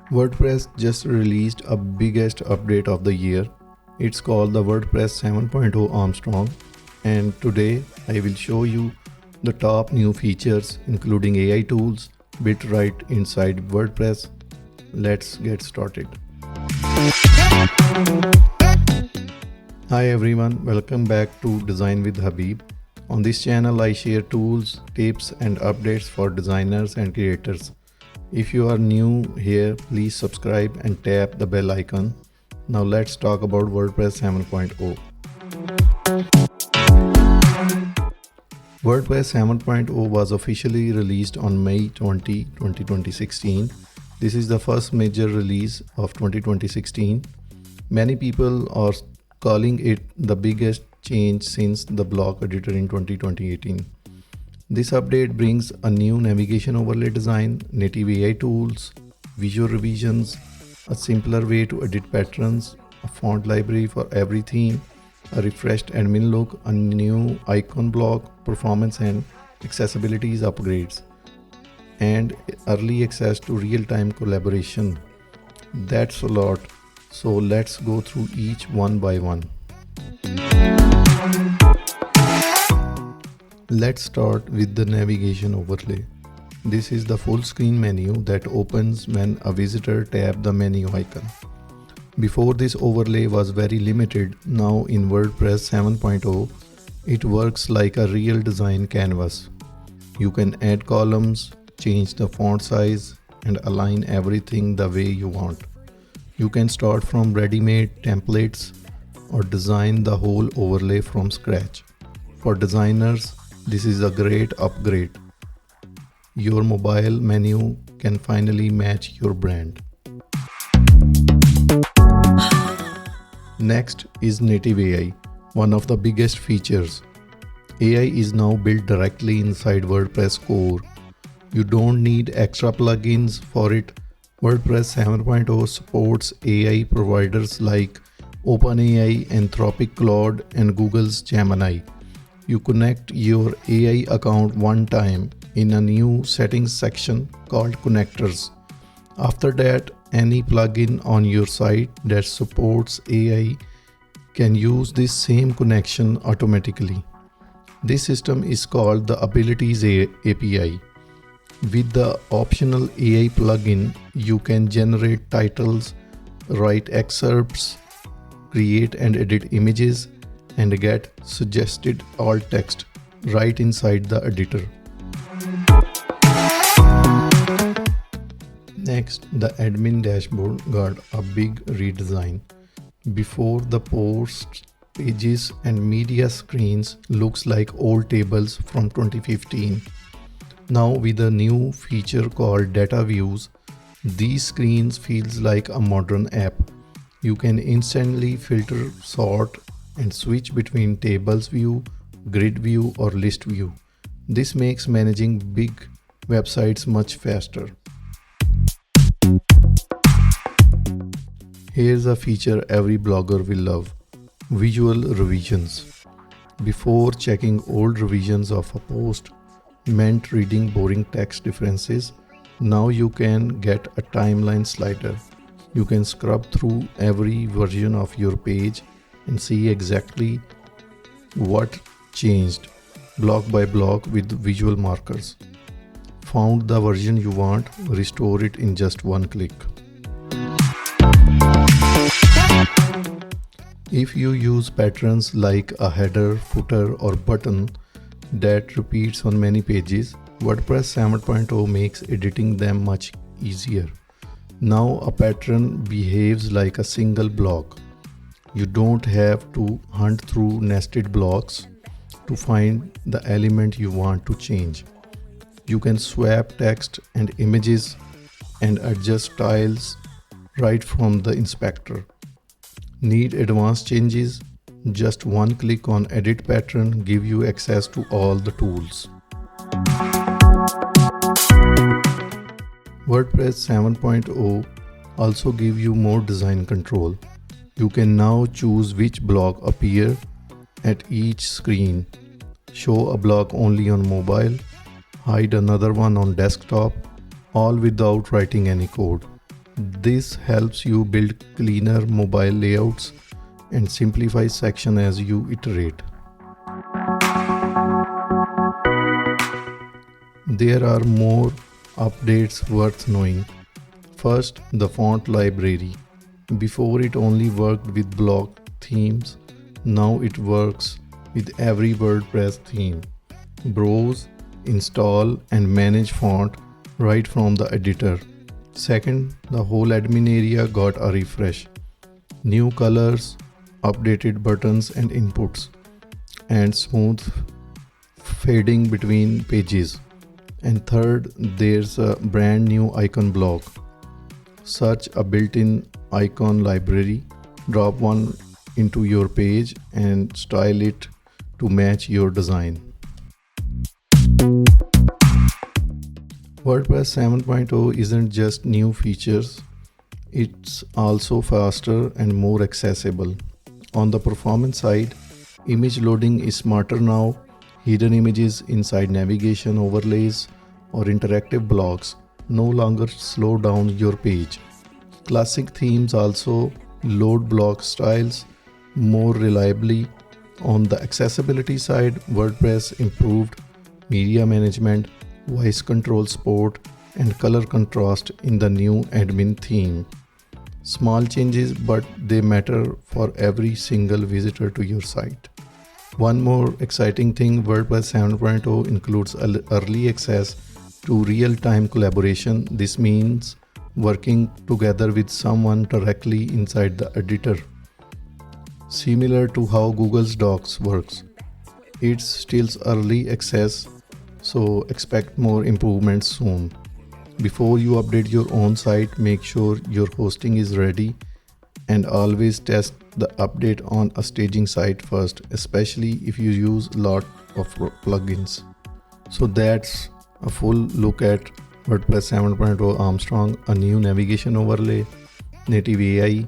WordPress just released a biggest update of the year. It's called the WordPress 7.0 Armstrong, and today I will show you the top new features including AI tools, Bitrite inside WordPress. Let's get started. Hi everyone, welcome back to Design with Habib. On this channel I share tools, tips and updates for designers and creators. If you are new here, please subscribe and tap the bell icon. Now let's talk about WordPress 7.0. WordPress 7.0 was officially released on May 20, 2016. This is the first major release of 2016. Many people are calling it the biggest change since the block editor in 2018. This update brings a new navigation overlay design, native AI tools, visual revisions, a simpler way to edit patterns, a font library for every theme, a refreshed admin look, a new icon block, performance and accessibility upgrades, and early access to real-time collaboration. That's a lot, so let's go through each one by one. Let's start with the navigation overlay. This is the full screen menu that opens when a visitor taps the menu icon. Before, this overlay was very limited. Now in WordPress 7.0, it works like a real design canvas. You can add columns, change the font size, and align everything the way you want. You can start from ready-made templates or design the whole overlay from scratch. For designers, this is a great upgrade. Your mobile menu can finally match your brand. Next is native AI, one of the biggest features. AI is now built directly inside WordPress core. You don't need extra plugins for it. WordPress 7.0 supports AI providers like OpenAI, Anthropic Claude, and Google's Gemini. You connect your AI account one time in a new settings section called Connectors. After that, any plugin on your site that supports AI can use this same connection automatically. This system is called the Abilities API. With the optional AI plugin, you can generate titles, write excerpts, create and edit images, and get suggested alt text right inside the editor. Next, the admin dashboard got a big redesign. Before, the posts, pages and media screens looks like old tables from 2015. Now with a new feature called DataViews, these screens feels like a modern app. You can instantly filter, sort, and switch between tables view, grid view or list view. This makes managing big websites much faster. Here's a feature every blogger will love: visual revisions. Before, checking old revisions of a post meant reading boring text differences. Now you can get a timeline slider. You can scrub through every version of your page and see exactly what changed, block by block with visual markers. Found the version you want, restore it in just one click. If you use patterns like a header, footer or button that repeats on many pages, WordPress 7.0 makes editing them much easier. Now a pattern behaves like a single block. You don't have to hunt through nested blocks to find the element you want to change. You can swap text and images and adjust styles right from the inspector. Need advanced changes? Just one click on Edit Pattern give you access to all the tools. WordPress 7.0 also give you more design control. You can now choose which block appear at each screen, show a block only on mobile, hide another one on desktop, all without writing any code. This helps you build cleaner mobile layouts and simplify section as you iterate. There are more updates worth knowing. First, the font library. Before it only worked with block themes, now it works with every WordPress theme. Browse, install and manage font right from the editor. Second, the whole admin area got a refresh. New colors, updated buttons and inputs, and smooth fading between pages. And third, there's a brand new icon block. Search a built-in icon library, drop one into your page and style it to match your design. WordPress 7.0 isn't just new features, it's also faster and more accessible. On the performance side, image loading is smarter now. Hidden images inside navigation overlays or interactive blocks no longer slow down your page. Classic themes also load block styles more reliably. On the accessibility side, WordPress improved media management, voice control support, and color contrast in the new admin theme. Small changes, but they matter for every single visitor to your site. One more exciting thing, WordPress 7.0 includes early access to real-time collaboration. This means working together with someone directly inside the editor. Similar to how Google's Docs works. It's still early access, so expect more improvements soon. Before you update your own site, make sure your hosting is ready and always test the update on a staging site first, especially if you use a lot of plugins. So that's a full look at WordPress 7.0 Armstrong, a new navigation overlay, native AI,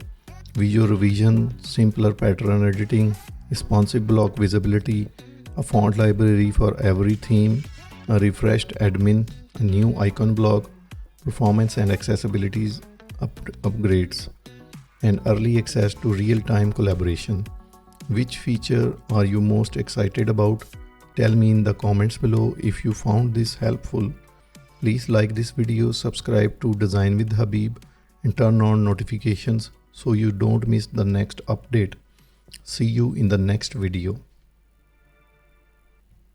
visual revision, simpler pattern editing, responsive block visibility, a font library for every theme, a refreshed admin, a new icon block, performance and accessibility upgrades, and early access to real-time collaboration. Which feature are you most excited about? Tell me in the comments below. If you found this helpful, please like this video, subscribe to Design with Habib, and turn on notifications so you don't miss the next update. See you in the next video.